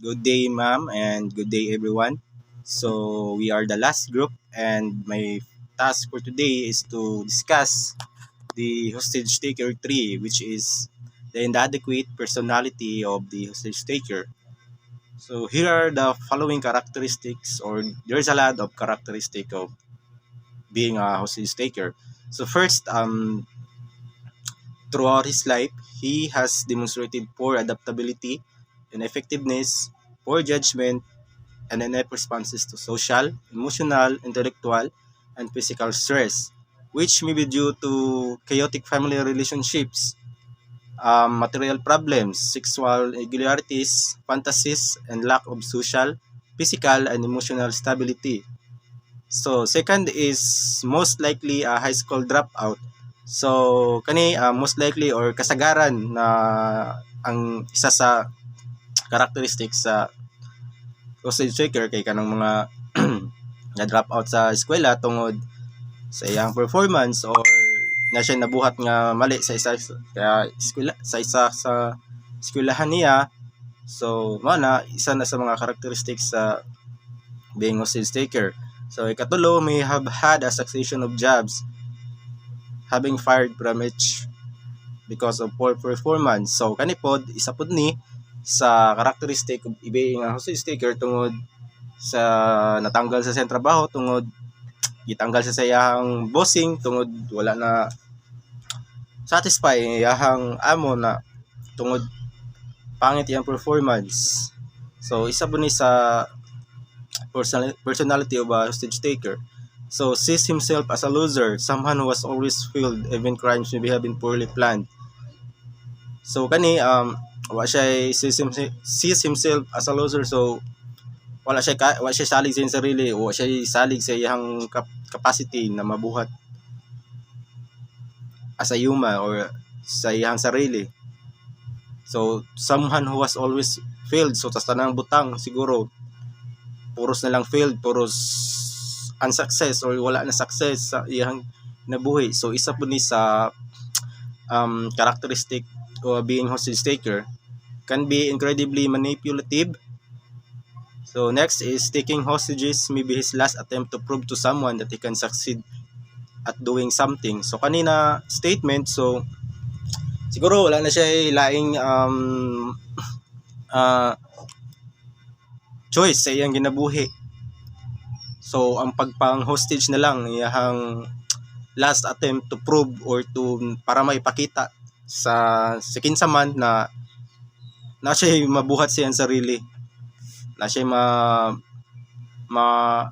Good day, ma'am, and good day, everyone. So, we are the last group, and my task for today is to discuss the hostage taker 3, which is the inadequate personality of the hostage taker. So, here are the following characteristics, or there's a lot of characteristics of being a hostage taker. So, first, throughout his life, he has demonstrated poor adaptability and effectiveness, poor judgment, and inept responses to social, emotional, intellectual, and physical stress, which may be due to chaotic family relationships, material problems, sexual irregularities, fantasies, and lack of social, physical, and emotional stability. So, second is most likely a high school dropout. So, kani most likely or kasagaran na ang isa sa characteristics sa hostage taker kay kanang mga na drop out sa eskwela tungod sa iyang performance or na siya nabuhat nga mali sa isa kaya eskwela sa isa sa eskwelahan niya. So mo na isa na sa mga characteristics sa being hostage taker. So ikatulo, may have had a succession of jobs having fired from each because of poor performance. So kanipod isa pud ni sa characteristic of being a hostage taker tungod sa natanggal sa siyang trabaho tungod gitanggal sa iyang bossing tungod wala na satisfy iyang amo na tungod pangit iyang performance. So isa po ni sa personality of a hostage taker. So sees himself as a loser, someone who was always failed even crimes may have been poorly planned. So kani wa siya sees himself as a loser, so wala siya salig sa iyang sarili o siya salig sa iyang capacity na mabuhat as a human or sa iyang sarili. So someone who was always failed, so tas tanang butang siguro puros na lang failed, puros unsuccess or wala na success sa iyang nabuhi. So isa po ni sa characteristic of being hostage taker, can be incredibly manipulative. So next is taking hostages may be his last attempt to prove to someone that he can succeed at doing something. So kanina statement, so siguro wala na siya laing choice sa iyang ginabuhi. So ang pagpang hostage na lang iyang last attempt to prove or to para maipakita sa kinsa man na siya mabuhat siyang sarili, na siya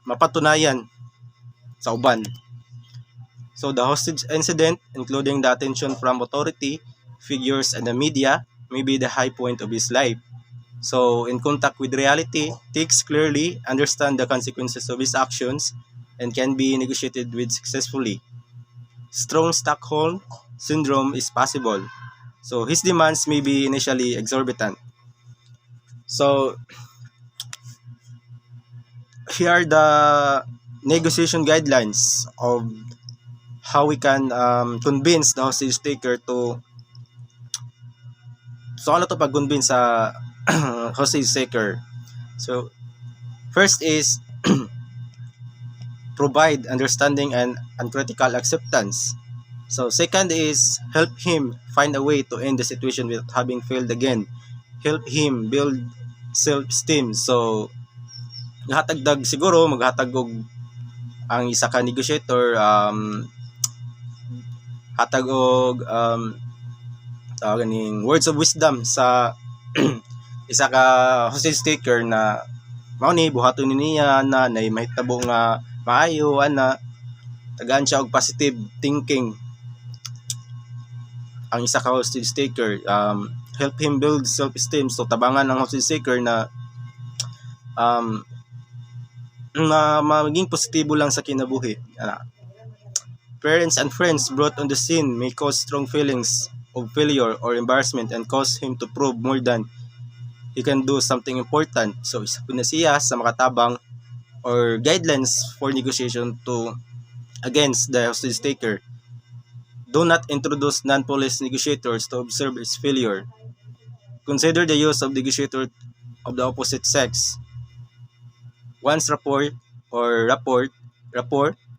mapatunayan sa uban. So the hostage incident, including the attention from authority figures and the media, may be the high point of his life. So in contact with reality, thinks clearly, understand the consequences of his actions, and can be negotiated with successfully. Strong Stockholm syndrome is possible. So his demands may be initially exorbitant. So here are the negotiation guidelines of how we can convince the hostage taker to ano to pag-convince sa hostage taker. So first is provide understanding and uncritical acceptance. So second is help him find a way to end the situation without having failed again. Help him build self-esteem. So maghatag siguro maghatag og ang isa ka negotiator hatag og ganing words of wisdom sa isa ka hostage taker na mao ni buhaton ni niya na mahitabo nga maayo ana tagaan siya og positive thinking. Ang isa ka hostage taker help him build self-esteem, so tabangan ng hostage taker na maging positibo lang sa kinabuhi. Parents and friends brought on the scene may cause strong feelings of failure or embarrassment and cause him to prove more than he can do something important. So isa po na siya sa makatabang or guidelines for negotiation to against the hostage taker. Do not introduce non-police negotiators to observe its failure. Consider the use of negotiator of the opposite sex. Once rapport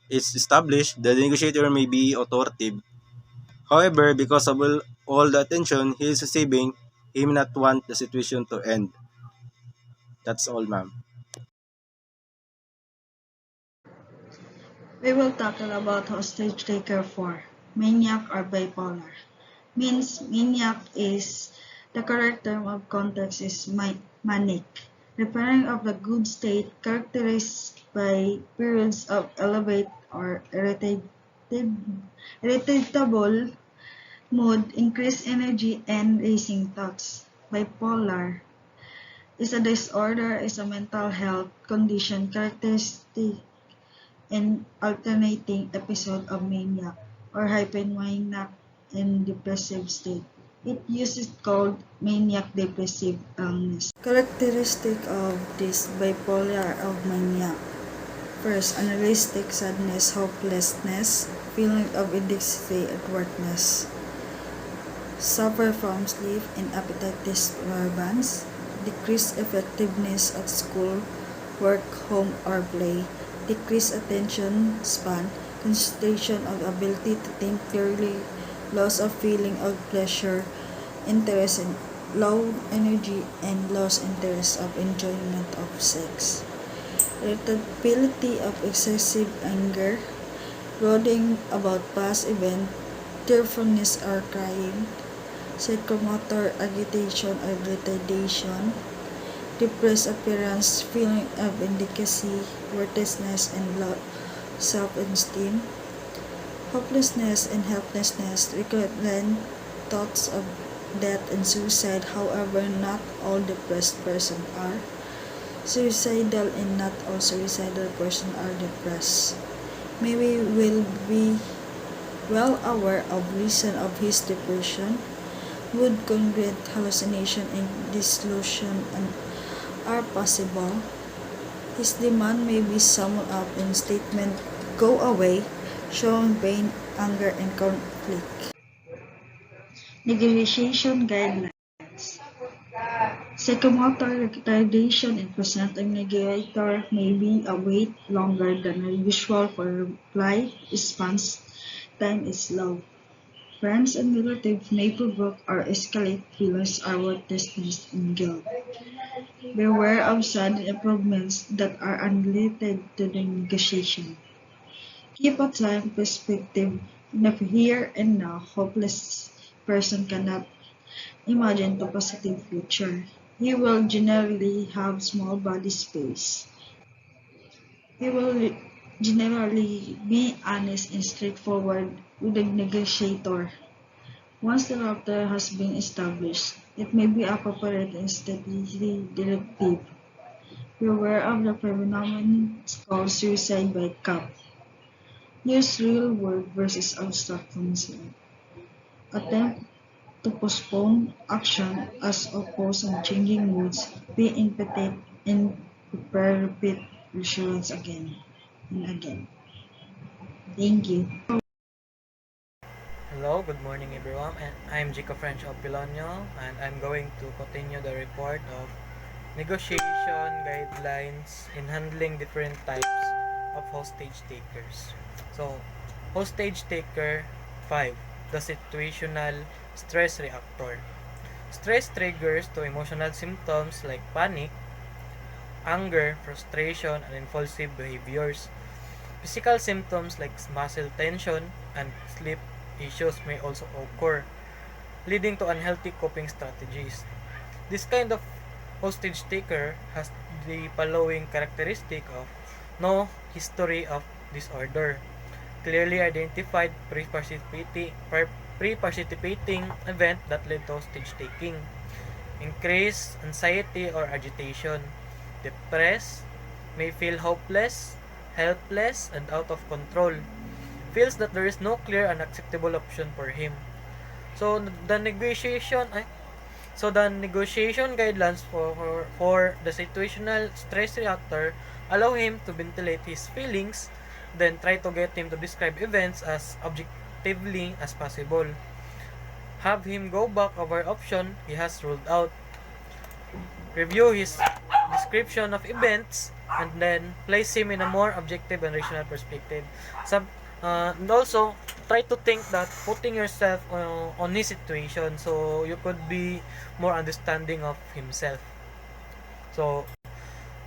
is established, the negotiator may be authoritative. However, because of all the attention he is receiving, he may not want the situation to end. That's all, ma'am. We will tackle about hostage taker 4, maniac or bipolar. Means maniac is the correct term of context is manic, referring of the good state characterized by periods of elevated or irritable mood, increased energy, and racing thoughts. Bipolar is a disorder, is a mental health condition characteristic an alternating episode of mania or hypomaniac and depressive state. It uses called maniac depressive illness. Characteristic of this bipolar of mania. First, unrealistic sadness, hopelessness, feeling of inadequacy and worthlessness. Suffer from sleep and appetite disturbance, decreased effectiveness at school, work, home, or play, decreased attention span, concentration of ability to think clearly, loss of feeling of pleasure, interest in low energy, and lost interest of enjoyment of sex. Irritability of excessive anger, brooding about past events, tearfulness or crying, psychomotor agitation or retardation, depressed appearance, feeling of inadequacy, worthlessness, and low self-esteem, hopelessness and helplessness, recurrent thoughts of death and suicide. However, not all depressed persons are suicidal and not all suicidal persons are depressed. Maybe will be well aware of reason of his depression, would congruent hallucination and disillusion are possible. His demand may be summed up in statement go away, showing pain, anger, and conflict. Negotiation guidelines. Psychomotor retardation in presenting negotiator may be a wait longer than usual for reply. Response time is low. Friends and relatives may provoke or escalate feelings of worthlessness and guilt. Beware of sudden improvements that are unrelated to the negotiation. Keep a time perspective. In the here and now, hopeless person cannot imagine the positive future. He will generally have small body space. He will generally be honest and straightforward with the negotiator. Once the rupture has been established, it may be appropriate and strategically directive. Beware of the phenomenon called suicide by cop. Use real world versus abstract concept. Attempt to postpone action as opposed to changing moods. Be empathetic and prepare repeat reassurance again and again. Thank you. Hello, good morning everyone. I'm Jico French of Pilonio and I'm going to continue the report of negotiation guidelines in handling different types of hostage takers. So, hostage taker 5, the situational stress reactor. Stress triggers to emotional symptoms like panic, anger, frustration, and impulsive behaviors. Physical symptoms like muscle tension and sleep issues may also occur, leading to unhealthy coping strategies. This kind of hostage taker has the following characteristic of no history of disorder, clearly identified pre-participating event that led to hostage taking, increased anxiety or agitation, depressed, may feel hopeless, helpless, and out of control, feels that there is no clear and acceptable option for him. So the negotiation guidelines for the situational stress reactor allow him to ventilate his feelings, then try to get him to describe events as objectively as possible. Have him go back over option he has ruled out. review his description of events, and then place him in a more objective and rational perspective. And also try to think that putting yourself on his situation, so you could be more understanding of himself. So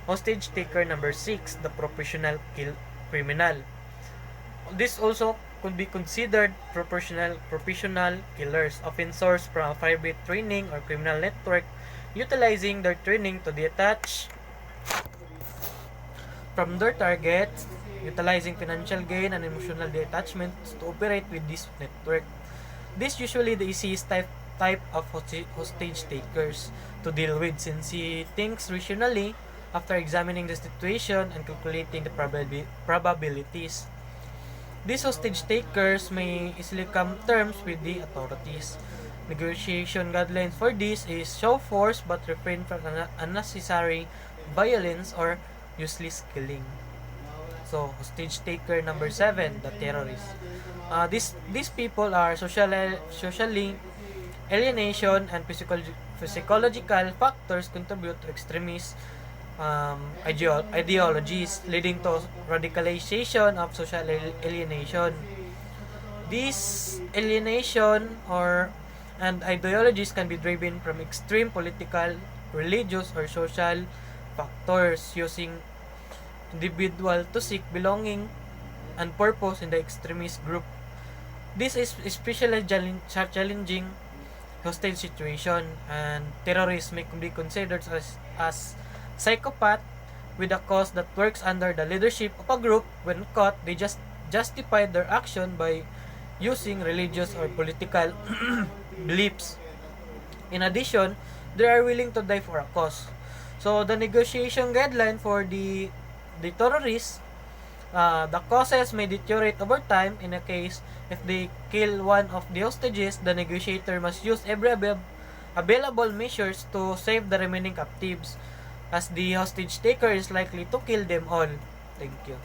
hostage taker number 6, the professional criminal. This also could be considered professional killers, often sourced from a private training or criminal network, utilizing their training to detach from their targets, utilizing financial gain and emotional detachment to operate with this network. This usually the easiest type of hostage takers to deal with, since he thinks rationally after examining the situation and calculating the probabilities. These hostage takers may easily come to terms with the authorities. Negotiation guidelines for this is show force but refrain from unnecessary violence or useless killing. So, hostage taker number 7, the terrorists. These people are socially alienation and physiological factors contribute to extremist ideologies, leading to radicalization of social alienation. These alienation and ideologies can be driven from extreme political, religious, or social factors, using individual to seek belonging and purpose in the extremist group. This is especially challenging hostage situation, and terrorists may be considered as psychopath with a cause that works under the leadership of a group. When caught, they just justify their action by using religious or political beliefs. In addition, they are willing to die for a cause. So the negotiation guideline for the terrorists, the causes may deteriorate over time. In a case, if they kill one of the hostages, the negotiator must use every available measures to save the remaining captives, as the hostage taker is likely to kill them all. Thank you.